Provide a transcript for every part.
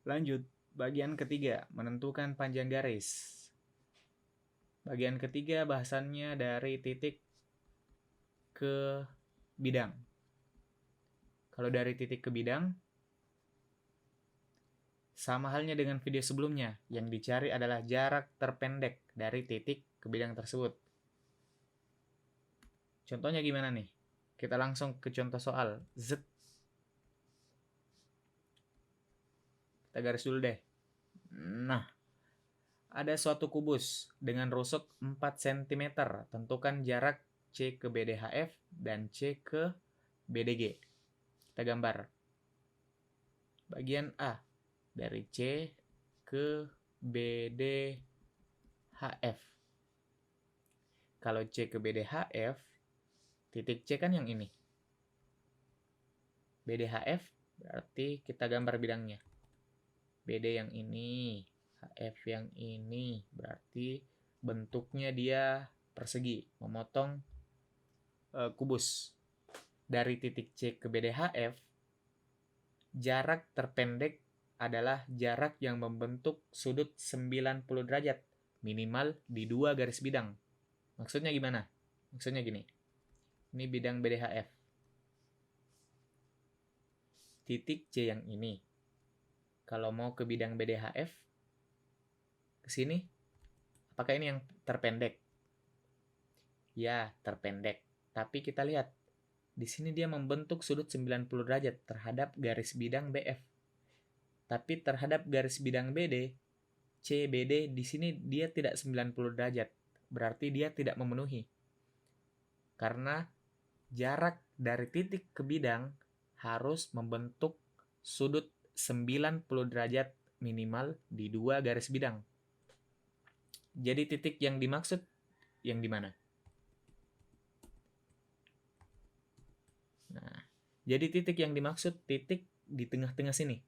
Lanjut, bagian ketiga, menentukan panjang garis. Bagian ketiga bahasannya dari titik ke bidang. Kalau dari titik ke bidang, sama halnya dengan video sebelumnya, yang dicari adalah jarak terpendek dari titik ke bidang tersebut. Contohnya gimana nih? Kita langsung ke contoh soal. Z. Kita garis dulu deh. Nah, ada suatu kubus dengan rusuk 4 cm. Tentukan jarak C ke BDHF dan C ke BDG. Kita gambar. Bagian A, dari C ke BDHF. Kalau C ke BDHF, titik C kan yang ini. BDHF berarti kita gambar bidangnya. BD yang ini, HF yang ini, berarti bentuknya dia persegi, memotong kubus. Dari titik C ke BDHF, jarak terpendek adalah jarak yang membentuk sudut 90 derajat, minimal di 2 garis bidang. Maksudnya gimana? Maksudnya gini. Ini bidang BDHF. Titik C yang ini. Kalau mau ke bidang BDHF, ke sini, apakah ini yang terpendek? Ya, terpendek. Tapi kita lihat, di sini dia membentuk sudut 90 derajat terhadap garis bidang BF. Tapi terhadap garis bidang BD, CBD di sini dia tidak 90 derajat. Berarti dia tidak memenuhi. Karena jarak dari titik ke bidang harus membentuk sudut 90 derajat minimal di 2 garis bidang. Jadi titik yang dimaksud yang di mana? Nah, jadi titik yang dimaksud titik di tengah-tengah sini.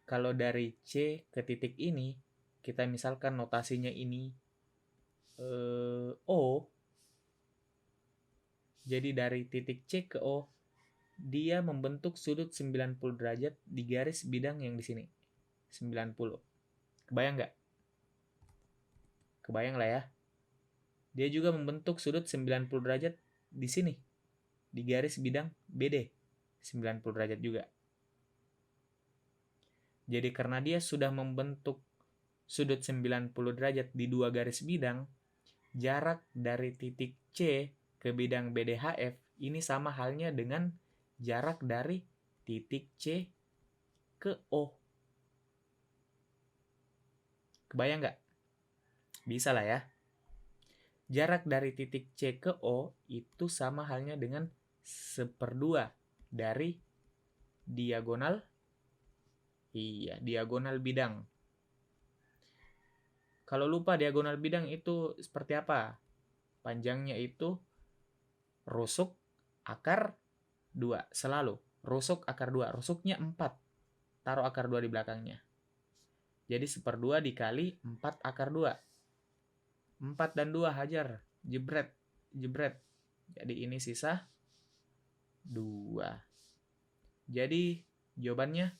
Kalau dari C ke titik ini, kita misalkan notasinya ini O. Jadi dari titik C ke O, dia membentuk sudut 90 derajat di garis bidang yang di sini. 90. Kebayang nggak? Kebayang lah ya. Dia juga membentuk sudut 90 derajat di sini. Di garis bidang BD. 90 derajat juga. Jadi karena dia sudah membentuk sudut 90 derajat di 2 garis bidang, jarak dari titik C ke bidang BDHF ini sama halnya dengan jarak dari titik C ke O. Kebayang nggak? Bisa lah ya. Jarak dari titik C ke O itu sama halnya dengan 1/2 dari diagonal bidang. Kalau lupa diagonal bidang itu seperti apa? Panjangnya itu rusuk akar 2. Selalu. Rusuk akar 2. Rusuknya 4. Taruh akar 2 di belakangnya. Jadi 1/2 dikali 4 akar 2. 4 dan 2 hajar. Jebret. Jebret. Jadi ini sisa 2. Jadi jawabannya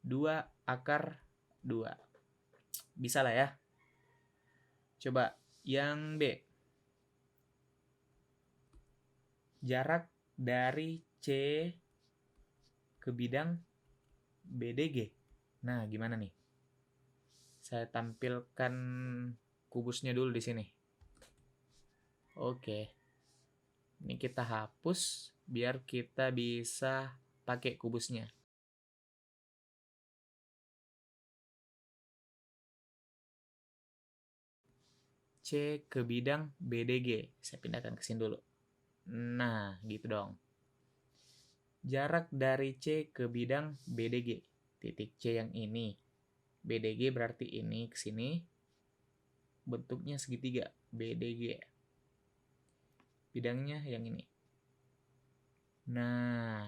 2 akar 2. Bisa lah ya. Coba yang B. Jarak dari C ke bidang BDG. Nah, gimana nih? Saya tampilkan kubusnya dulu di sini. Oke. Ini kita hapus biar kita bisa pakai kubusnya. C ke bidang BDG. Saya pindahkan ke sini dulu. Nah, gitu dong. Jarak dari C ke bidang BDG. Titik C yang ini. BDG berarti ini ke sini. Bentuknya segitiga. BDG. Bidangnya yang ini. Nah,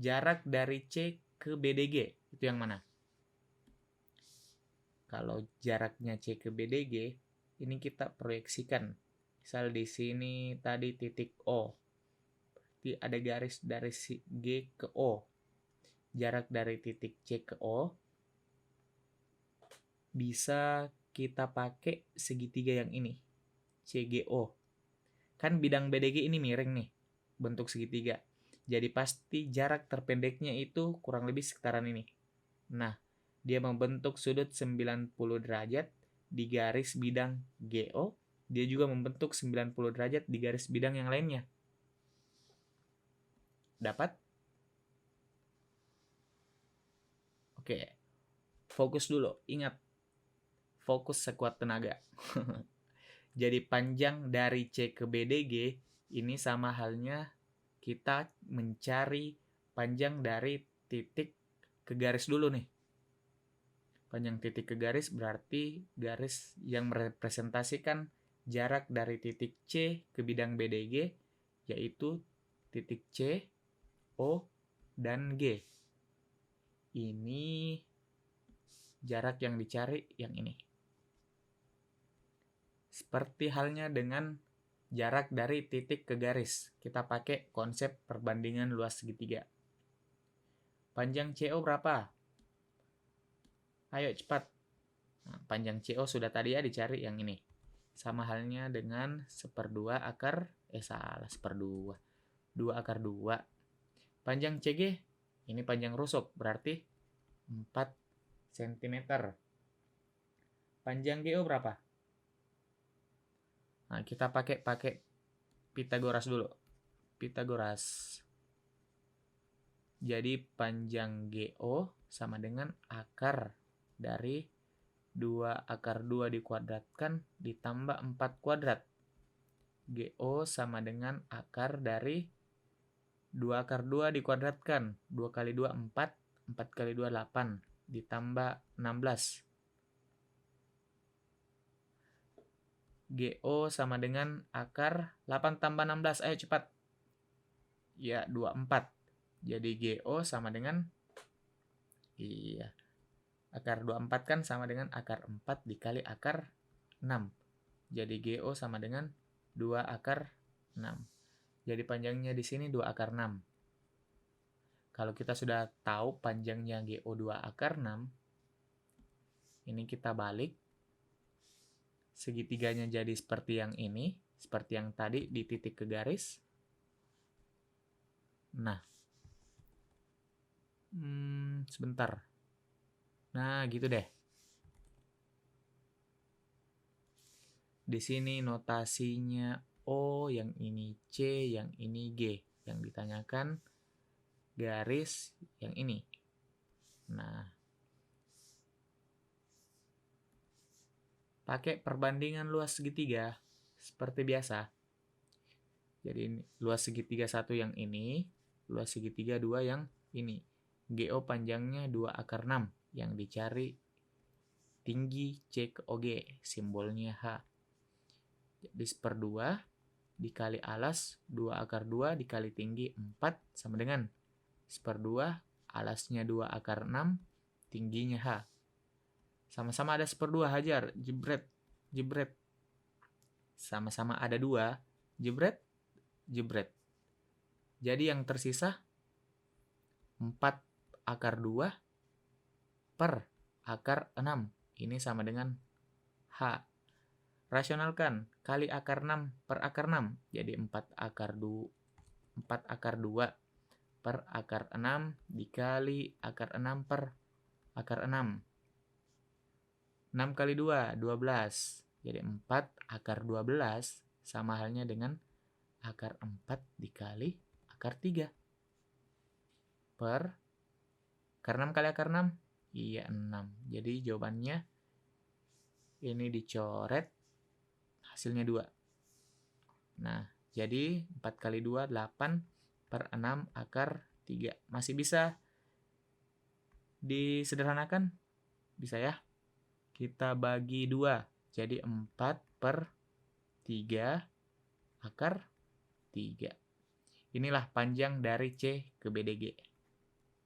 jarak dari C ke BDG. Itu yang mana? Kalau jaraknya C ke BDG, ini kita proyeksikan. Misal di sini tadi titik O. berarti ada garis dari G ke O. Jarak dari titik C ke O bisa kita pakai segitiga yang ini, CGO. Kan bidang BDG ini miring nih, bentuk segitiga. Jadi pasti jarak terpendeknya itu kurang lebih sekitaran ini. Nah, dia membentuk sudut 90 derajat di garis bidang GO. Dia juga membentuk 90 derajat di garis bidang yang lainnya. Dapat? Oke, fokus dulu. Ingat, fokus sekuat tenaga. Jadi panjang dari C ke BDG ini sama halnya kita mencari panjang dari titik ke garis dulu nih. Panjang titik ke garis berarti garis yang merepresentasikan jarak dari titik C ke bidang BDG, yaitu titik C, O, dan G. Ini jarak yang dicari yang ini. Seperti halnya dengan jarak dari titik ke garis, kita pakai konsep perbandingan luas segitiga. Panjang CO berapa? Ayo cepat. Nah, panjang CO sudah tadi ya dicari yang ini. Sama halnya dengan 1/2 akar, 2 akar 2. Panjang CG, ini panjang rusuk, berarti 4 cm. Panjang GO berapa? Nah, kita pakai Pitagoras dulu. Pitagoras. Jadi panjang GO sama dengan akar dari 2 akar 2 dikuadratkan ditambah 4 kuadrat. GO sama dengan akar dari 2 akar 2 dikuadratkan. 2 kali 2, 4. 4 kali 2, 8. Ditambah 16. GO sama dengan akar 8 tambah 16. Ayo cepat. Ya, 24. Jadi GO sama dengan akar 24 kan sama dengan akar 4 dikali akar 6. Jadi GO sama dengan 2 akar 6. Jadi panjangnya di sini 2 akar 6. Kalau kita sudah tahu panjangnya GO 2 akar 6, ini kita balik. Segitiganya jadi seperti yang ini, seperti yang tadi di titik ke garis. Nah, sebentar. Nah, gitu deh. Di sini notasinya O, yang ini C, yang ini G. Yang ditanyakan garis yang ini. Nah, pakai perbandingan luas segitiga seperti biasa. Jadi luas segitiga 1 yang ini, luas segitiga 2 yang ini. GO panjangnya 2 akar 6 yang dicari tinggi C ke OG, simbolnya H. Jadi 1/2 dikali alas 2 akar 2 dikali tinggi 4 sama dengan 1/2 alasnya 2 akar 6 tingginya H. Sama-sama ada 1/2, hajar, jebret, jebret. Sama-sama ada 2, jebret, jebret. Jadi yang tersisa 4 akar 2 per akar 6. Ini sama dengan H. Rasionalkan, kali akar 6 per akar 6. Jadi 4 akar 2 per akar 6 dikali akar 6 per akar 6. 6 kali 2, 12. Jadi 4 akar 12 sama halnya dengan akar 4 dikali akar 3. Per akar 6 kali akar 6? Iya, 6. Jadi jawabannya ini dicoret, hasilnya 2. Nah, jadi 4 kali 2, 8 per 6 akar 3. Masih bisa disederhanakan? Bisa ya? Kita bagi 2. Jadi 4 per 3 akar 3. Inilah panjang dari C ke BDG.